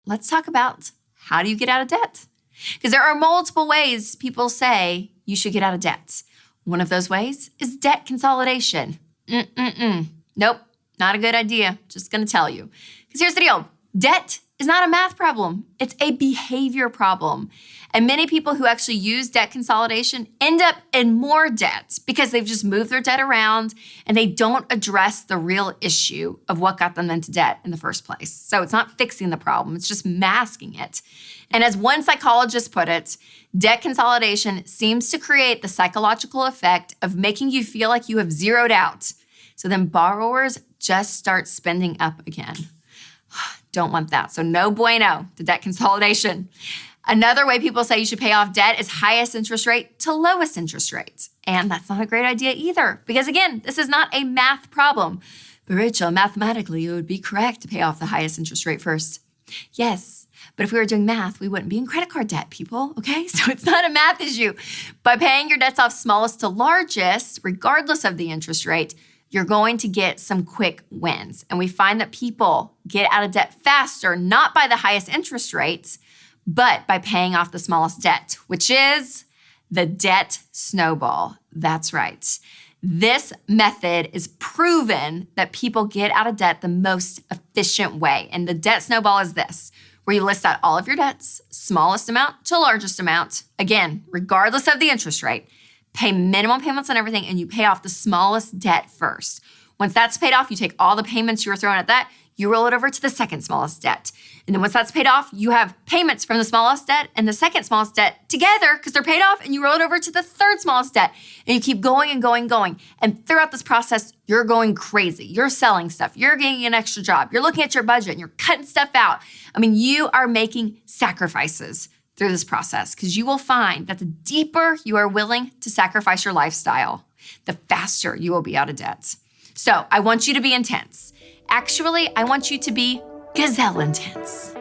let's talk about how do you get out of debt? Because there are multiple ways people say you should get out of debt. One of those ways is debt consolidation. Nope, not a good idea. Just gonna tell you. Because here's the deal. Debt is not a math problem. It's a behavior problem. And many people who actually use debt consolidation end up in more debt because they've just moved their debt around and they don't address the real issue of what got them into debt in the first place. So it's not fixing the problem, it's just masking it. And as one psychologist put it, debt consolidation seems to create the psychological effect of making you feel like you have zeroed out. So then borrowers just start spending up again. Don't want that. So no bueno to debt consolidation. Another way people say you should pay off debt is highest interest rate to lowest interest rate. And that's not a great idea either. Because again, this is not a math problem. But Rachel, mathematically, it would be correct to pay off the highest interest rate first. Yes, but if we were doing math, we wouldn't be in credit card debt, people, okay? So it's not a math issue. By paying your debts off smallest to largest, regardless of the interest rate, you're going to get some quick wins. And we find that people get out of debt faster, not by the highest interest rates, but by paying off the smallest debt, which is the debt snowball. That's right. This method is proven that people get out of debt the most efficient way. And the debt snowball is this, where you list out all of your debts, smallest amount to largest amount, again, regardless of the interest rate. Pay minimum payments on everything, and you pay off the smallest debt first. Once that's paid off, you take all the payments you were throwing at that, you roll it over to the second smallest debt. And then once that's paid off, you have payments from the smallest debt and the second smallest debt together because they're paid off, and you roll it over to the third smallest debt. And you keep going and going and going. And throughout this process, you're going crazy. You're selling stuff. You're getting an extra job. You're looking at your budget and you're cutting stuff out. I mean, you are making sacrifices through this process, because you will find that the deeper you are willing to sacrifice your lifestyle, the faster you will be out of debt. So I want you to be intense. Actually, I want you to be gazelle intense.